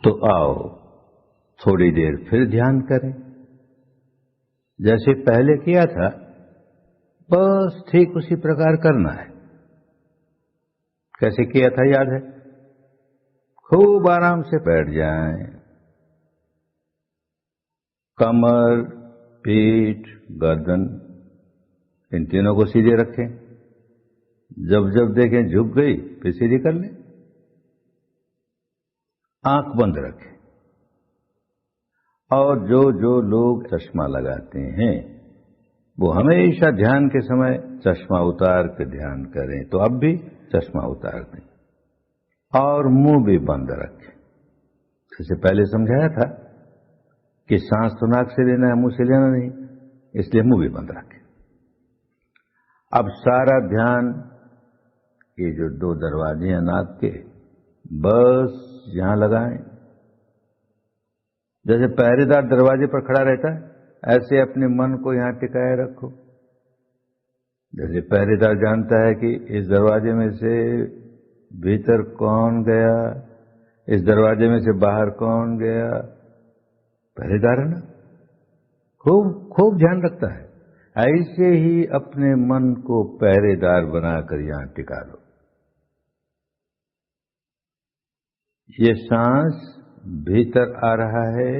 तो आओ थोड़ी देर फिर ध्यान करें, जैसे पहले किया था बस ठीक उसी प्रकार करना है। कैसे किया था याद है? खूब आराम से बैठ जाएं, कमर, पीठ, गर्दन इन तीनों को सीधे रखें। जब जब देखें झुक गई फिर सीधी कर लें। आंख बंद रखें। और जो जो लोग चश्मा लगाते हैं वो हमेशा ध्यान के समय चश्मा उतार के ध्यान करें। तो अब भी चश्मा उतार दें और मुंह भी बंद रखें। जैसे पहले समझाया था कि सांस तो नाक से लेना है, मुंह से लेना नहीं, इसलिए मुंह भी बंद रखें। अब सारा ध्यान ये जो दो दरवाजे हैं नाक के, बस यहां लगाएं। जैसे पहरेदार दरवाजे पर खड़ा रहता है ऐसे अपने मन को यहां टिकाए रखो। जैसे पहरेदार जानता है कि इस दरवाजे में से भीतर कौन गया, इस दरवाजे में से बाहर कौन गया। पहरेदार है ना, खूब खूब ध्यान रखता है। ऐसे ही अपने मन को पहरेदार बनाकर यहां टिका लो। ये सांस भीतर आ रहा है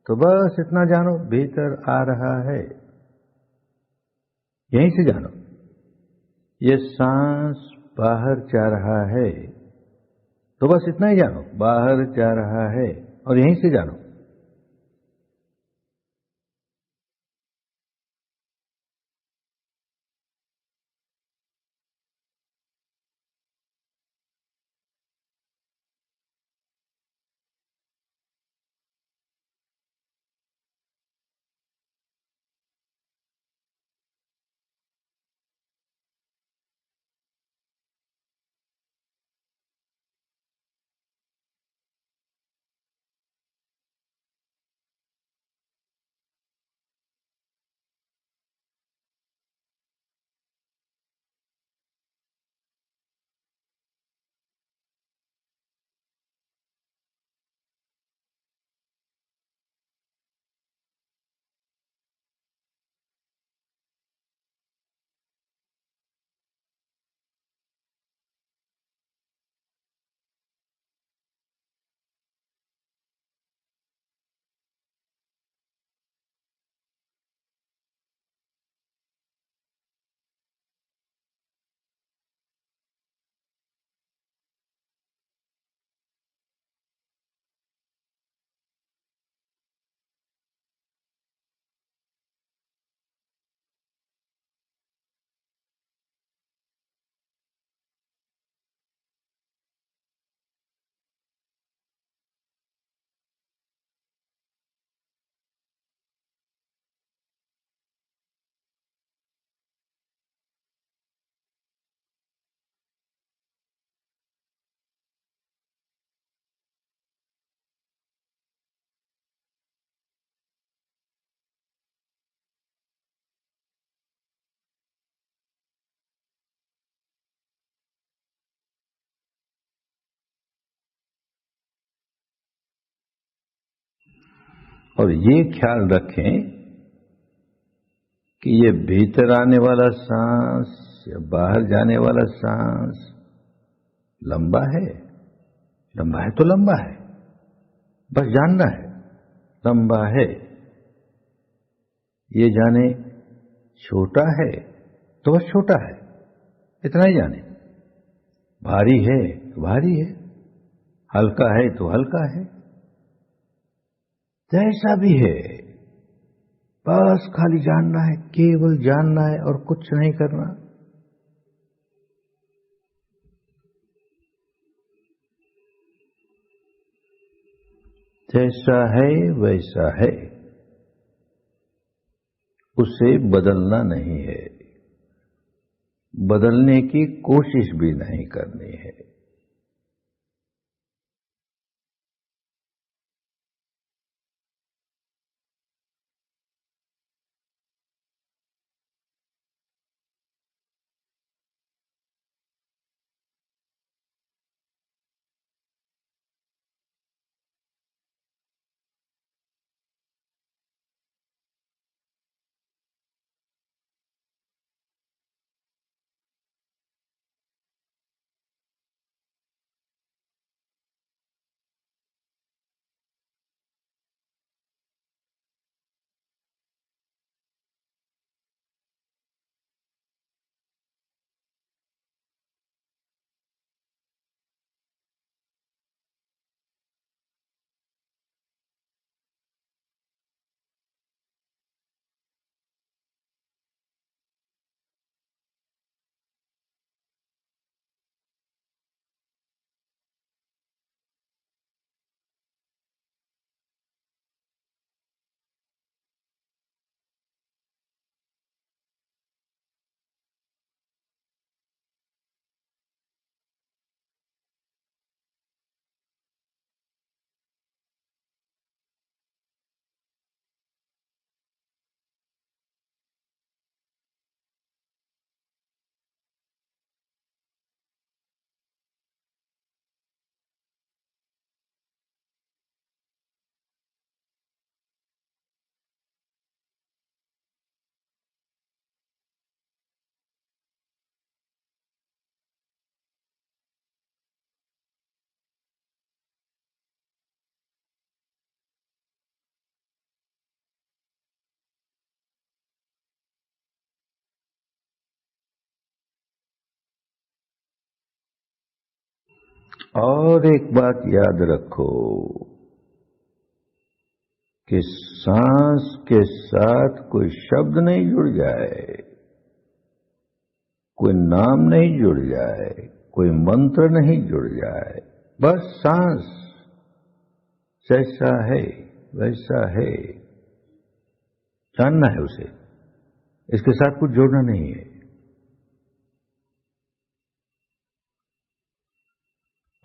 तो बस इतना जानो भीतर आ रहा है, यहीं से जानो। ये सांस बाहर जा रहा है तो बस इतना ही जानो बाहर जा रहा है, और यहीं से जानो। और ये ख्याल रखें कि ये भीतर आने वाला सांस या बाहर जाने वाला सांस लंबा है। लंबा है तो लंबा है, बस जानना है लंबा है। ये जाने छोटा है तो बस छोटा है, इतना ही जाने। भारी है तो भारी है, हल्का है तो हल्का है, जैसा भी है बस खाली जानना है, केवल जानना है और कुछ नहीं करना। जैसा है वैसा है, उसे बदलना नहीं है, बदलने की कोशिश भी नहीं करनी है। और एक बात याद रखो कि सांस के साथ कोई शब्द नहीं जुड़ जाए, कोई नाम नहीं जुड़ जाए, कोई मंत्र नहीं जुड़ जाए, बस सांस जैसा है वैसा है, जानना है उसे, इसके साथ कुछ जोड़ना नहीं है।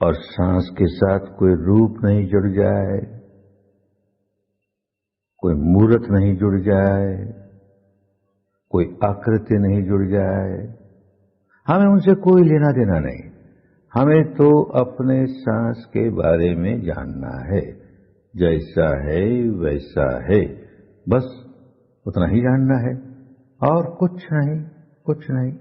और सांस के साथ कोई रूप नहीं जुड़ जाए, कोई मूर्त नहीं जुड़ जाए, कोई आकृति नहीं जुड़ जाए, हमें उनसे कोई लेना देना नहीं। हमें तो अपने सांस के बारे में जानना है, जैसा है वैसा है, बस उतना ही जानना है और कुछ नहीं, कुछ नहीं।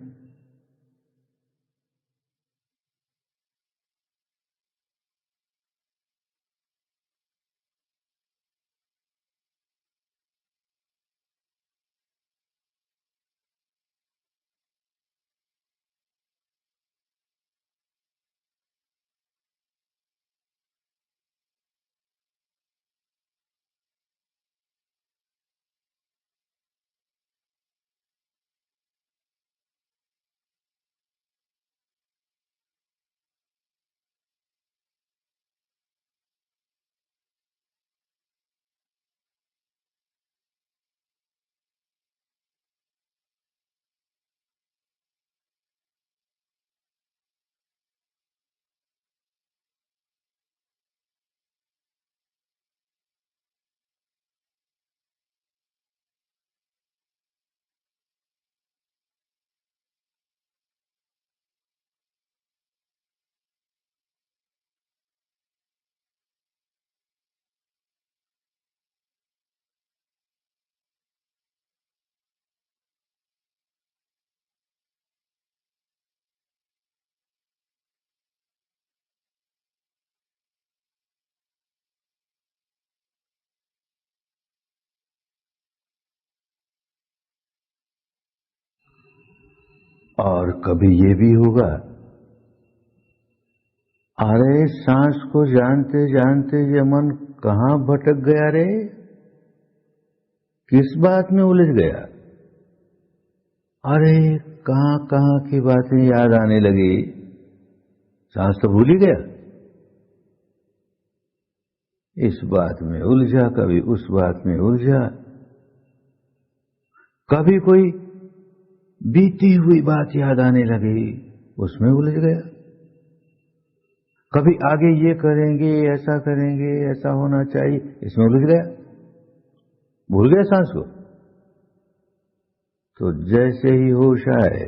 और कभी ये भी होगा, अरे सांस को जानते जानते ये मन कहां भटक गया रे, किस बात में उलझ गया, अरे कहां कहां की बातें याद आने लगी, सांस तो भूल ही गया। इस बात में उलझा, कभी उस बात में उलझा, कभी कोई बीती हुई बात याद आने लगी, उसमें उलझ गया, कभी आगे ये करेंगे, ऐसा करेंगे, ऐसा होना चाहिए, इसमें उलझ गया, भूल गया सांस को। तो जैसे ही होश आए,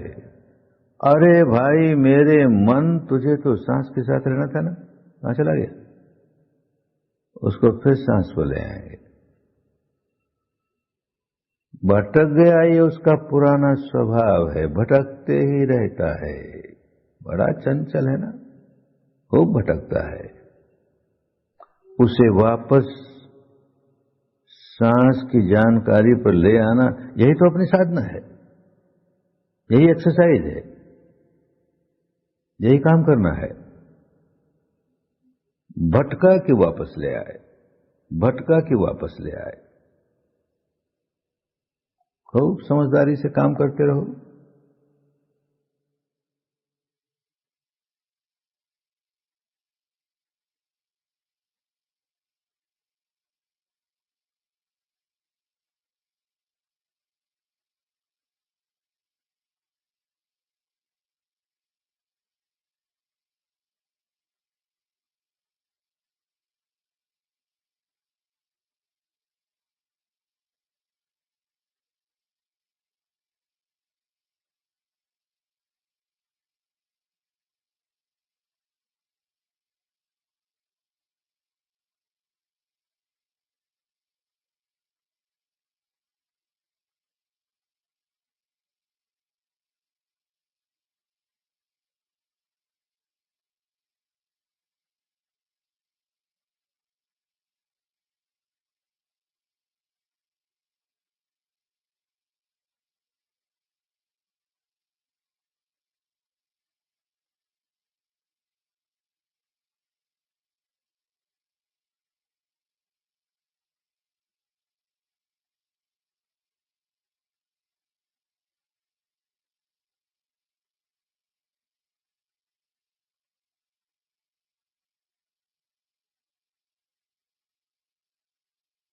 अरे भाई मेरे मन, तुझे तो सांस के साथ रहना था ना, कहां चला गया, उसको फिर सांस को ले आएंगे। भटक गया, ये उसका पुराना स्वभाव है, भटकते ही रहता है, बड़ा चंचल है ना, खूब भटकता है। उसे वापस सांस की जानकारी पर ले आना, यही तो अपनी साधना है, यही एक्सरसाइज है, यही काम करना है। भटका कि वापस ले आए, भटका कि वापस ले आए, खूब समझदारी से काम करते रहो।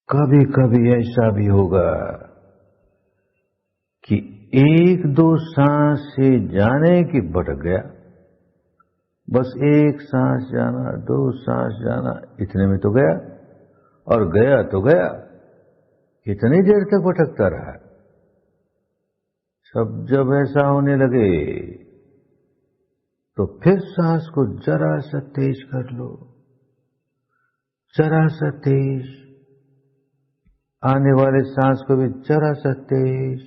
कभी कभी ऐसा भी होगा कि एक दो सांस से जाने की भटक गया, बस एक सांस जाना, दो सांस जाना, इतने में तो गया, और गया तो गया। कितनी देर तक भटकता रहा। जब ऐसा होने लगे तो फिर सांस को जरा सा तेज कर लो, जरा सा तेज, आने वाले सांस को भी जरा सा तेज,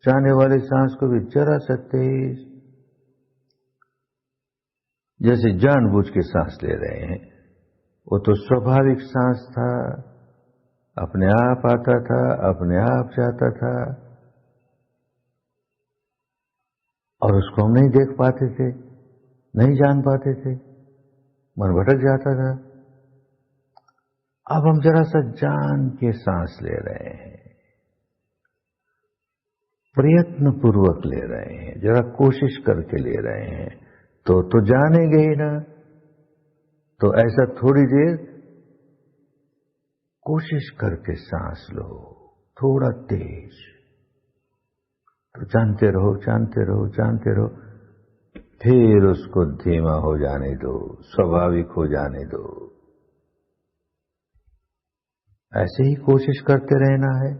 जाने वाले सांस को भी जरा सा तेज। जैसे जानबूझ के सांस ले रहे हैं। वो तो स्वाभाविक सांस था, अपने आप आता था, अपने आप जाता था, और उसको हम नहीं देख पाते थे, नहीं जान पाते थे, मन भटक जाता था। अब हम जरा सा जान के सांस ले रहे हैं, प्रयत्न पूर्वक ले रहे हैं, जरा कोशिश करके ले रहे हैं, तो जानेंगे ही ना। तो ऐसा थोड़ी देर कोशिश करके सांस लो, थोड़ा तेज, तो जानते रहो, जानते रहो, जानते रहो, फिर उसको धीमा हो जाने दो, स्वाभाविक हो जाने दो। ऐसे ही कोशिश करते रहना है।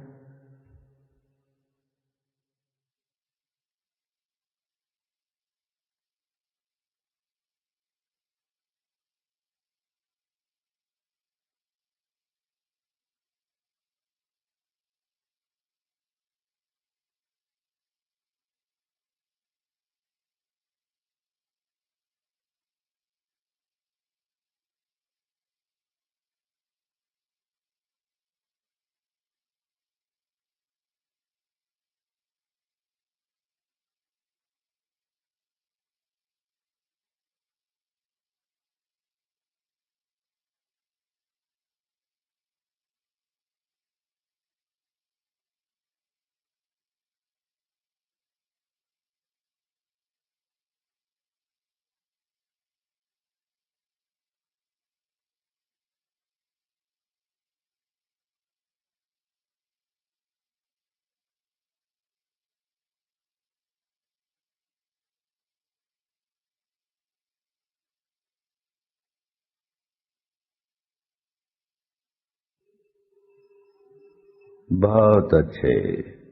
बहुत अच्छे,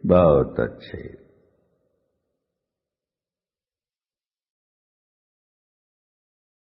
बहुत अच्छे।